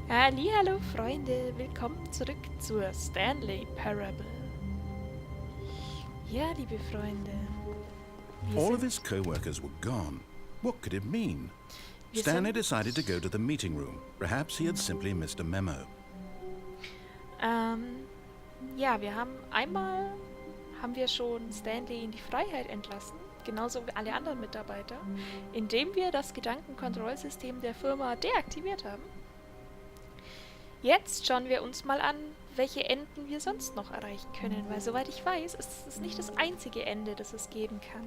Hallihallo Freunde, willkommen zurück zur Stanley Parable. Ja, liebe Freunde, All of his co-workers were gone. What could it mean? wir Stanley sind, decided to go to the meeting room. Perhaps he had simply missed a memo. ja, haben wir schon Stanley in die Freiheit entlassen, genauso wie alle anderen Mitarbeiter, indem wir das Gedankenkontrollsystem der Firma deaktiviert haben. Jetzt schauen wir uns mal an, welche Enden wir sonst noch erreichen können, weil soweit ich weiß, ist es nicht das einzige Ende, das es geben kann.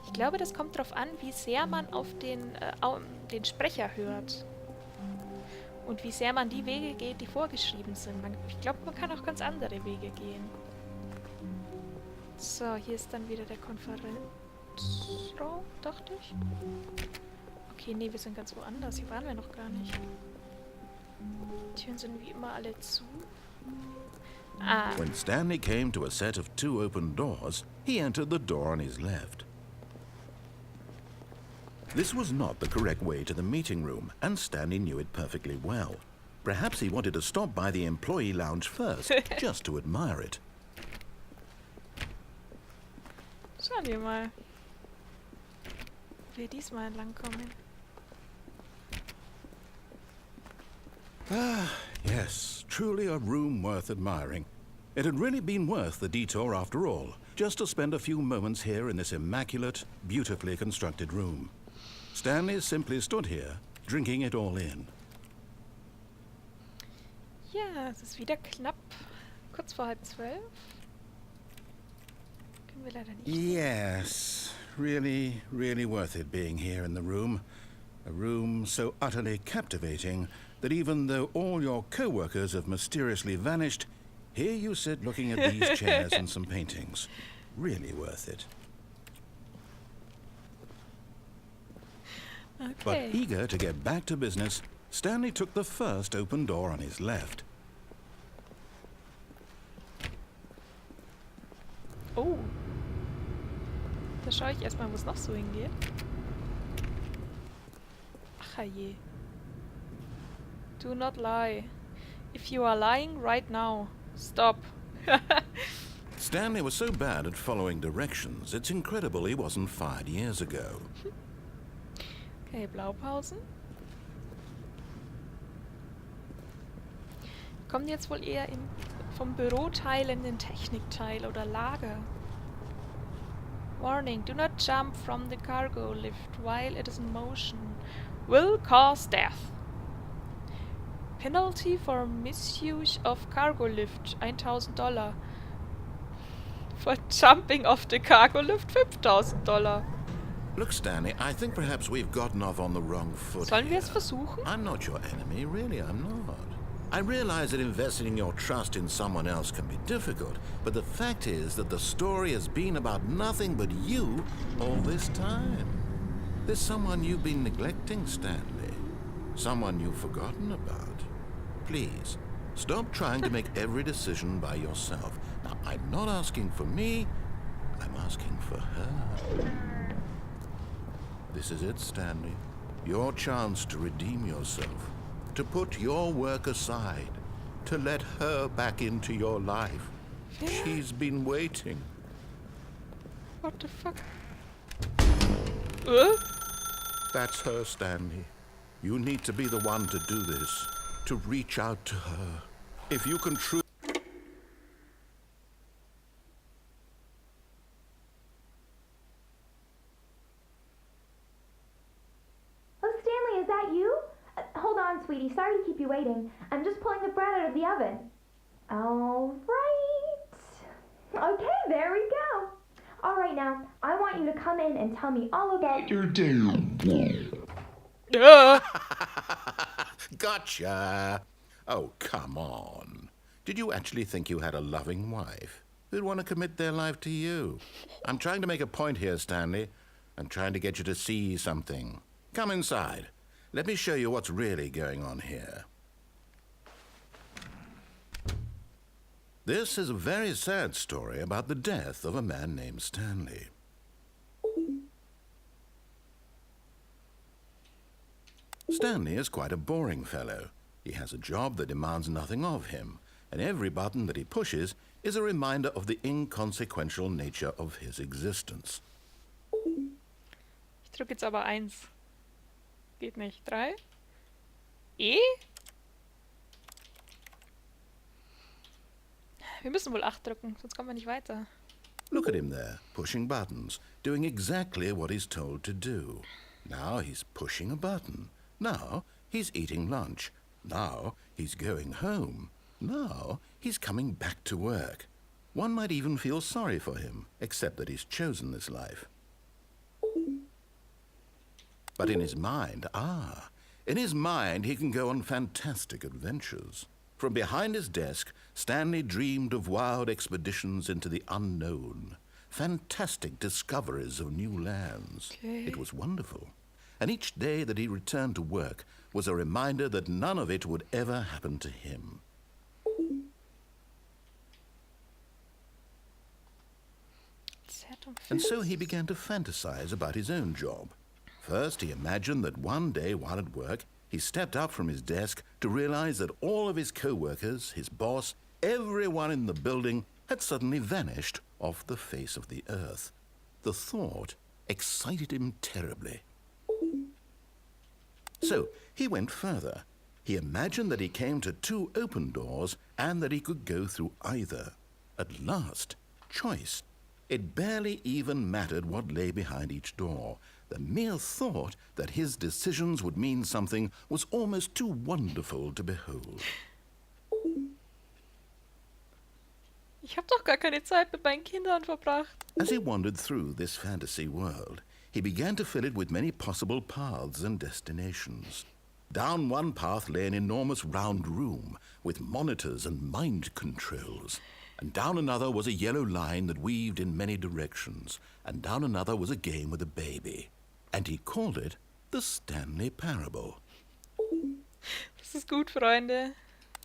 Ich glaube, das kommt darauf an, wie sehr man auf den Sprecher hört. Und wie sehr man die Wege geht, die vorgeschrieben sind. Ich glaube, man kann auch ganz andere Wege gehen. So, hier ist dann wieder der Konferenzraum, dachte ich. Okay, nee, wir sind ganz woanders. Hier waren wir noch gar nicht. Türen sind wie immer alle zu. Ah. When Stanley came to a set of 2 open doors, he entered the door on his left. This was not the correct way to the meeting room, and Stanley knew it perfectly well. Perhaps he wanted to stop by the employee lounge first, just to admire it. Schauen wir mal, wir diesmal langkommen. Ah, yes, truly a room worth admiring. It had really been worth the detour after all, just to spend a few moments here in this immaculate, beautifully constructed room. Stanley simply stood here, drinking it all in. Ja, es ist wieder knapp kurz vor 11:30. Können wir leider nicht. Yes, really, really worth it being here in the room. A room so utterly captivating that even though all your co-workers have mysteriously vanished, here you sit looking at these chairs and some paintings. Really worth it. Okay. But eager to get back to business, Stanley took the first open door on his left. Oh. Da schaue ich erstmal, wo es noch so hingeht. Ach je. Do not lie. If you are lying right now, stop. Stanley was so bad at following directions, it's incredible he wasn't fired years ago. Okay, Blaupausen. Kommen jetzt wohl eher vom Büroteil in den Technikteil oder Lager. Warning, do not jump from the cargo lift while it is in motion. Will cause death. Penalty for misuse of cargo lift, $1,000. For jumping off the cargo lift, $5,000. Look, Stanley, I think perhaps we've gotten off on the wrong foot Sollen wir here. es versuchen? I'm not your enemy, really, I'm not. I realize that investing your trust in someone else can be difficult, but the fact is that the story has been about nothing but you all this time. There's someone you've been neglecting, Stanley. Someone you've forgotten about. Please, stop trying to make every decision by yourself. Now, I'm not asking for me, I'm asking for her. This is it, Stanley. Your chance to redeem yourself. To put your work aside. To let her back into your life. She's been waiting. What the fuck? That's her, Stanley. You need to be the one to do this. To reach out to her. If you can truly... Oh, Stanley, is that you? Hold on, sweetie. Sorry to keep you waiting. I'm just pulling the bread out of the oven. All right. Okay, there we go. All right, now, I want you to come in and tell me all about your day. Gotcha! Oh, come on. Did you actually think you had a loving wife who'd want to commit their life to you? I'm trying to make a point here, Stanley. I'm trying to get you to see something. Come inside. Let me show you what's really going on here. This is a very sad story about the death of a man named Stanley. Stanley is quite a boring fellow. He has a job that demands nothing of him, and every button that he pushes is a reminder of the inconsequential nature of his existence. Ich drücke jetzt aber 1. Geht nicht. 3. E? Wir müssen wohl 8 drücken, sonst kommen wir nicht weiter. Look at him there, pushing buttons, doing exactly what he's told to do. Now he's pushing a button. Now he's eating lunch. Now he's going home. Now he's coming back to work. One might even feel sorry for him, except that he's chosen this life. But in his mind, he can go on fantastic adventures. From behind his desk, Stanley dreamed of wild expeditions into the unknown, fantastic discoveries of new lands. Okay. It was wonderful. And each day that he returned to work was a reminder that none of it would ever happen to him. And so he began to fantasize about his own job. First, he imagined that one day while at work, he stepped up from his desk to realize that all of his co-workers, his boss, everyone in the building had suddenly vanished off the face of the earth. The thought excited him terribly. So he went further. He imagined that he came to 2 open doors and that he could go through either. At last, choice. It barely even mattered what lay behind each door. The mere thought that his decisions would mean something was almost too wonderful to behold. Ich habe doch gar keine Zeit mit meinen Kindern verbracht. As he wandered through this fantasy world, he began to fill it with many possible paths and destinations. Down one path lay an enormous round room with monitors and mind controls. And down another was a yellow line that weaved in many directions. And down another was a game with a baby. And he called it the Stanley Parable. Das ist gut, Freunde.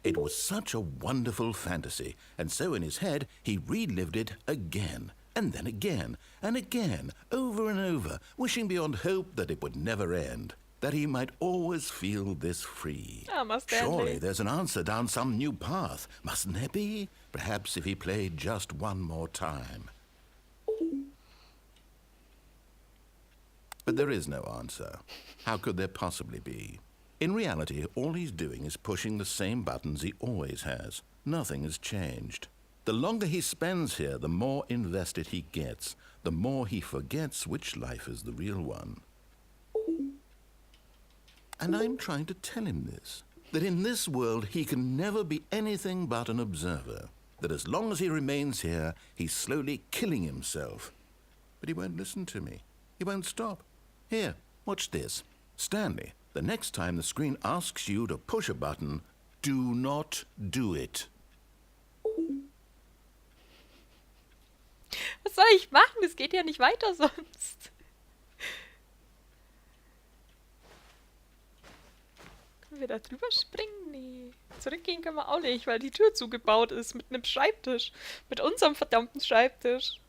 It was such a wonderful fantasy, and so in his head he relived it again, and then again, and again, over and over, wishing beyond hope that it would never end, that he might always feel this free. Stanley. Surely there's an answer down some new path, mustn't there be? Perhaps if he played just one more time. But there is no answer. How could there possibly be? In reality, all he's doing is pushing the same buttons he always has. Nothing has changed. The longer he spends here, the more invested he gets, the more he forgets which life is the real one. And I'm trying to tell him this, that in this world he can never be anything but an observer, that as long as he remains here, he's slowly killing himself. But he won't listen to me. He won't stop. Here, watch this. Stanley, the next time the screen asks you to push a button, do not do it. Was soll ich machen? Das geht ja nicht weiter sonst. Können wir da drüber springen? Nee. Zurückgehen können wir auch nicht, weil die Tür zugebaut ist mit einem Schreibtisch. Mit unserem verdammten Schreibtisch.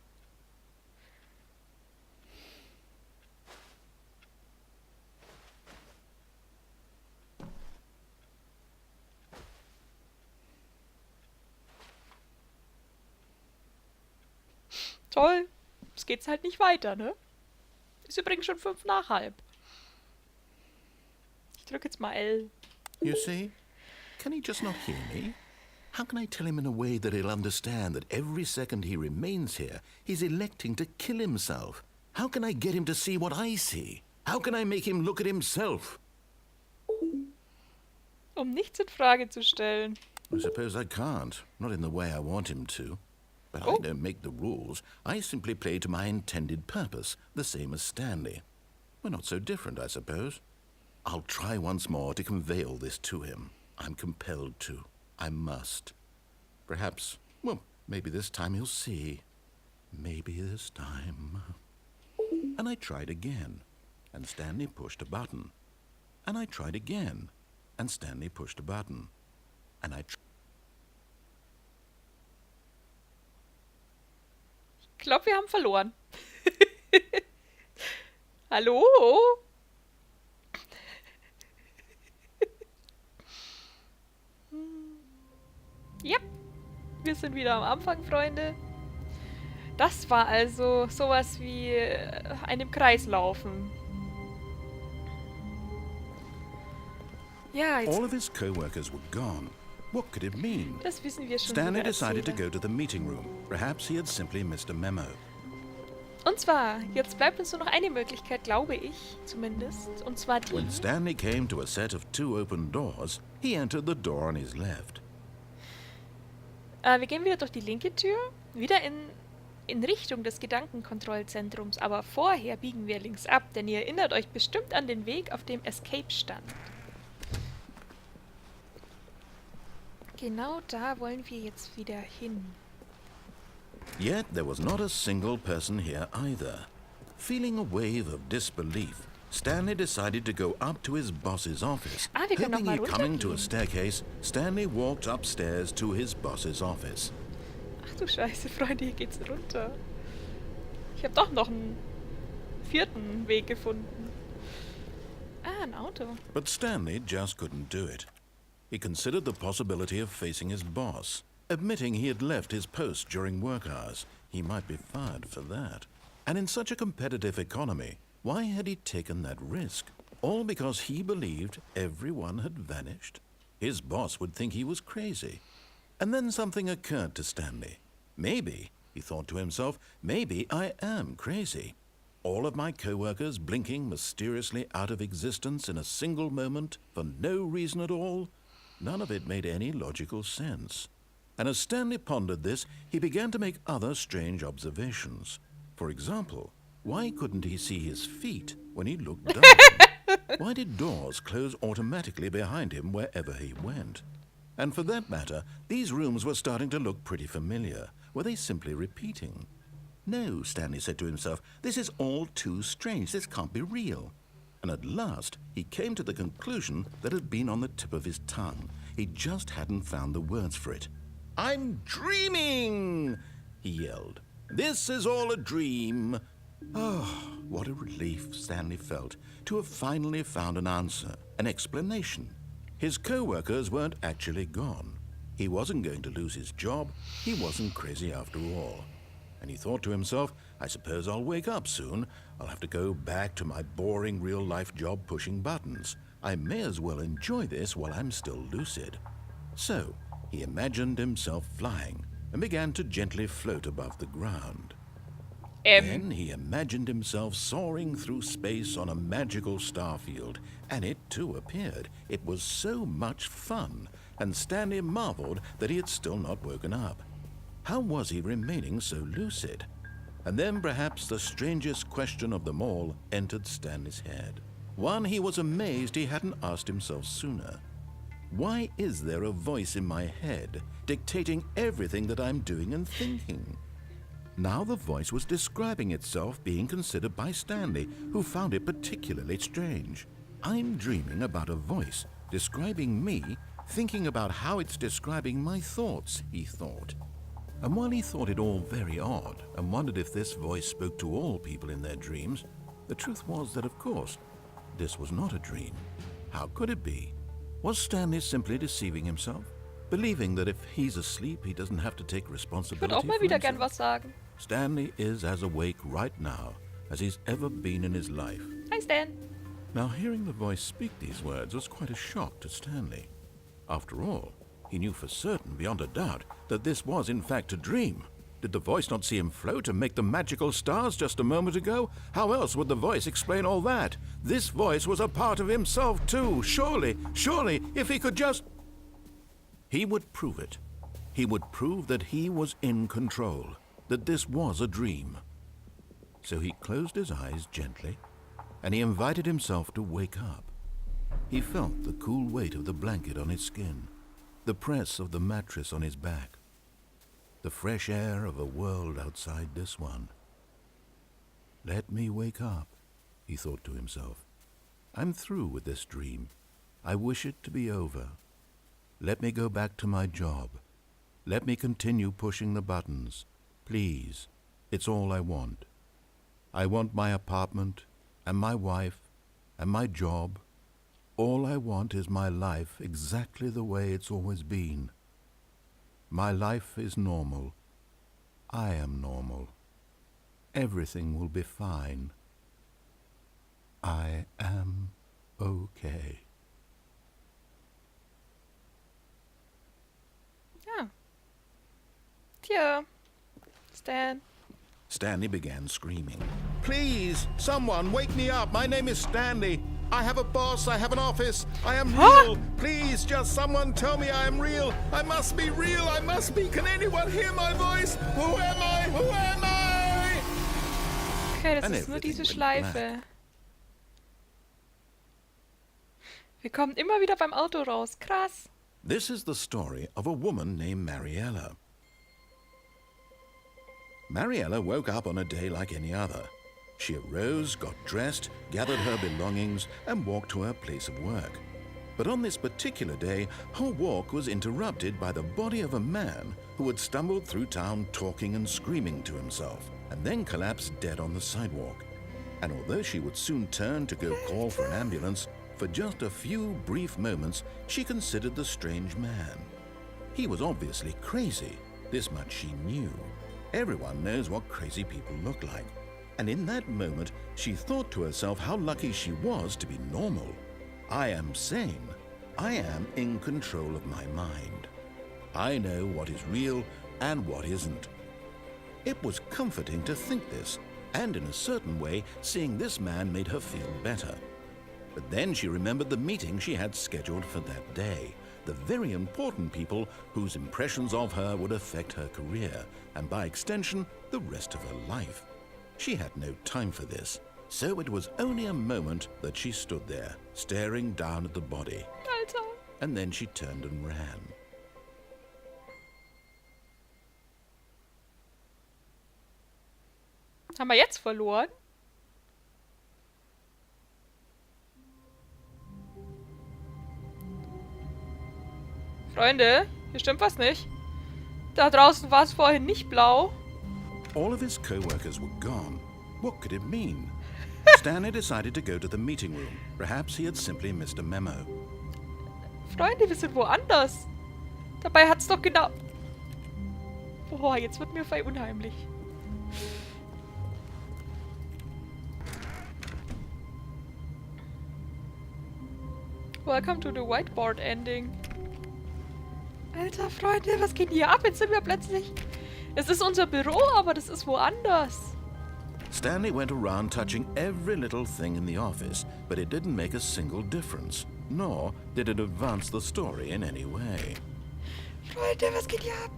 Toll. Es geht's halt nicht weiter, ne? Ist übrigens schon 5 nach halb. Ich drücke jetzt mal L. You see? Can he just not hear me? How can I tell him in a way that he'll understand that every second he remains here, he's electing to kill himself? How can I get him to see what I see? How can I make him look at himself? Nichts in Frage zu stellen. I suppose I can't. Not in the way I want him to. But I don't make the rules. I simply play to my intended purpose, the same as Stanley. We're not so different, I suppose. I'll try once more to convey all this to him. I'm compelled to. I must. Perhaps, well, maybe this time he'll see. Maybe this time. And I tried again, and Stanley pushed a button. And I tried again, and Stanley pushed a button. And I Ich glaube, wir haben verloren. Hallo? Wir sind wieder am Anfang, Freunde. Das war also sowas wie einem Kreis laufen. Ja, jetzt... All of his co-workers were gone. What could it mean? Das wissen wir schon, Stanley lieber decided to Erzähler. go to the meeting room. Perhaps he had simply missed a memo. Und zwar, jetzt bleibt uns nur noch eine Möglichkeit, glaube ich, zumindest. Und zwar die... When Stanley came to a set of 2 open doors, he entered the door on his left. Wir gehen wieder durch die linke Tür, wieder in Richtung des Gedankenkontrollzentrums. Aber vorher biegen wir links ab, denn ihr erinnert euch bestimmt an den Weg, auf dem Escape stand. Genau da wollen wir jetzt wieder hin. Yet there was not a single person here either. Feeling a wave of disbelief, Stanley decided to go up to his boss's office. Wir können noch Hoping mal he'd come into a runtergehen. staircase, Stanley walked upstairs to his boss's office. Ach du Scheiße, Freunde, hier geht's runter. Ich habe doch noch einen 4. Weg gefunden. Ein Auto. But Stanley just couldn't do it. He considered the possibility of facing his boss, admitting he had left his post during work hours. He might be fired for that. And in such a competitive economy, why had he taken that risk? All because he believed everyone had vanished? His boss would think he was crazy. And then something occurred to Stanley. Maybe, he thought to himself, maybe I am crazy. All of my co-workers blinking mysteriously out of existence in a single moment for no reason at all? None of it made any logical sense. And as Stanley pondered this, he began to make other strange observations. For example, why couldn't he see his feet when he looked down? Why did doors close automatically behind him wherever he went? And for that matter, these rooms were starting to look pretty familiar. Were they simply repeating? No, Stanley said to himself, this is all too strange. This can't be real. And at last, he came to the conclusion that had been on the tip of his tongue. He just hadn't found the words for it. I'm dreaming, he yelled. This is all a dream. Oh, what a relief Stanley felt to have finally found an answer, an explanation. His co-workers weren't actually gone. He wasn't going to lose his job. He wasn't crazy after all. And he thought to himself, I suppose I'll wake up soon. I'll have to go back to my boring real-life job pushing buttons. I may as well enjoy this while I'm still lucid. So, he imagined himself flying and began to gently float above the ground. Then he imagined himself soaring through space on a magical starfield, and it too appeared. It was so much fun, and Stanley marveled that he had still not woken up. How was he remaining so lucid? And then perhaps the strangest question of them all entered Stanley's head. One he was amazed he hadn't asked himself sooner. Why is there a voice in my head dictating everything that I'm doing and thinking? Now the voice was describing itself being considered by Stanley, who found it particularly strange. I'm dreaming about a voice describing me, thinking about how it's describing my thoughts, he thought. And while he thought it all very odd and wondered if this voice spoke to all people in their dreams, the truth was that, of course, this was not a dream. How could it be? Was Stanley simply deceiving himself, believing that if he's asleep, he doesn't have to take Ich würde responsibility auch mal for wieder gern himself? was sagen. Stanley is as awake right now as he's ever been in his life. Hi, Stan. Now, hearing the voice speak these words was quite a shock to Stanley. After all, he knew for certain, beyond a doubt, that this was in fact a dream. Did the voice not see him float and make the magical stars just a moment ago? How else would the voice explain all that? This voice was a part of himself too. Surely, if he could just... He would prove it. He would prove that he was in control, that this was a dream. So he closed his eyes gently, and he invited himself to wake up. He felt the cool weight of the blanket on his skin, the press of the mattress on his back, the fresh air of a world outside this one. Let me wake up, he thought to himself. I'm through with this dream. I wish it to be over. Let me go back to my job. Let me continue pushing the buttons. Please, it's all I want. I want my apartment, and my wife, and my job. All I want is my life exactly the way it's always been. My life is normal. I am normal. Everything will be fine. I am okay. Ja. Tja. Stan. Stanley began screaming. Please, someone, wake me up. My name is Stanley. I have a boss. I have an office. I am real. Please, just someone tell me I am real. I must be real. I must be. Can anyone hear my voice? Who am I? Who am I? Okay, das ist nur diese Schleife. Wir kommen immer wieder beim Auto raus. Krass. This is the story of a woman named Mariella. Mariella woke up on a day like any other. She arose, got dressed, gathered her belongings, and walked to her place of work. But on this particular day, her walk was interrupted by the body of a man who had stumbled through town talking and screaming to himself, and then collapsed dead on the sidewalk. And although she would soon turn to go call for an ambulance, for just a few brief moments she considered the strange man. He was obviously crazy, this much she knew. Everyone knows what crazy people look like. And in that moment, she thought to herself how lucky she was to be normal. I am sane. I am in control of my mind. I know what is real and what isn't. It was comforting to think this, and in a certain way, seeing this man made her feel better. But then she remembered the meeting she had scheduled for that day. The very important people whose impressions of her would affect her career, and by extension, the rest of her life. She had no time for this, so it was only a moment that she stood there, staring down at the body. Alter. And then she turned and ran. Haben wir jetzt verloren? Freunde, hier stimmt was nicht. Da draußen war es vorhin nicht blau. All of his co-workers were gone. What could it mean? Stanley decided to go to the meeting room. Perhaps he had simply missed a memo. Freunde, wir sind woanders. Dabei hat's doch genau... Boah, jetzt wird mir voll unheimlich. Welcome to the whiteboard ending. Alter, Freunde, was geht hier ab? Jetzt sind wir plötzlich... Es ist unser Büro, aber das ist woanders. Stanley went around touching every little thing in the office, but it didn't make a single difference, nor did it advance the story in any way. Freunde, was geht hier ab?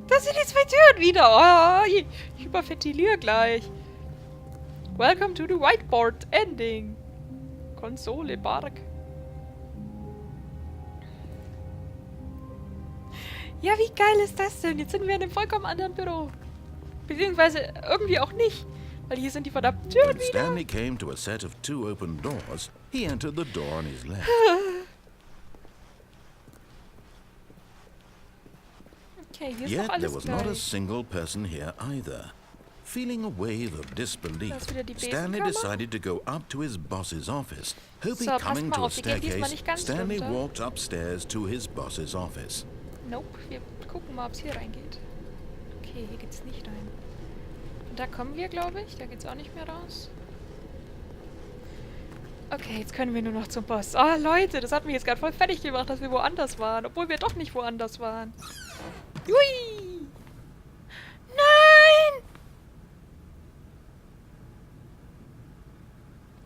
Das sind die zwei Türen wieder. Oh, ich überventiliere gleich. Welcome to the whiteboard ending. Konsole, Bark. Ja, wie geil ist das denn? Jetzt sind wir in einem vollkommen anderen Büro. Beziehungsweise irgendwie auch nicht. Weil hier sind die verdammten Türen When wieder. Stanley came to a set of 2 open doors, he entered the door on his left. Okay, hier ist Yet noch there alles was not a gleich. single person here either. Feeling a wave of disbelief, Da ist wieder die Stanley Besenkammer. decided to go up to his boss's office. Hoping So, passt coming mal to a auf, wir gehen diesmal staircase, nicht ganz Stanley runter. walked upstairs to his boss's office. Nope, wir gucken mal, ob es hier reingeht. Okay, hier geht's nicht rein. Und da kommen wir, glaube ich. Da geht's auch nicht mehr raus. Okay, jetzt können wir nur noch zum Boss. Oh, Leute, das hat mich jetzt gerade voll fertig gemacht, dass wir woanders waren. Obwohl wir doch nicht woanders waren. Hui! Nein!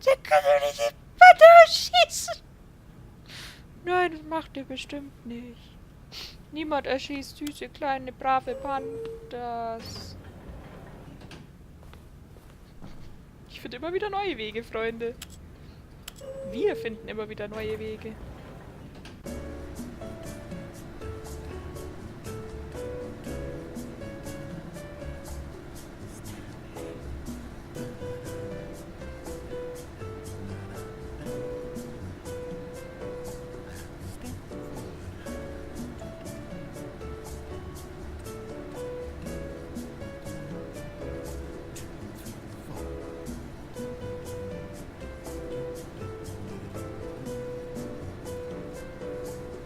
Der kann doch nicht in Panther schießen! Nein, das macht er bestimmt nicht. Niemand erschießt süße, kleine, brave Panthers. Ich finde immer wieder neue Wege, Freunde. Wir finden immer wieder neue Wege.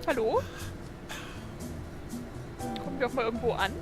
Hallo? Fangen wir auch mal irgendwo an.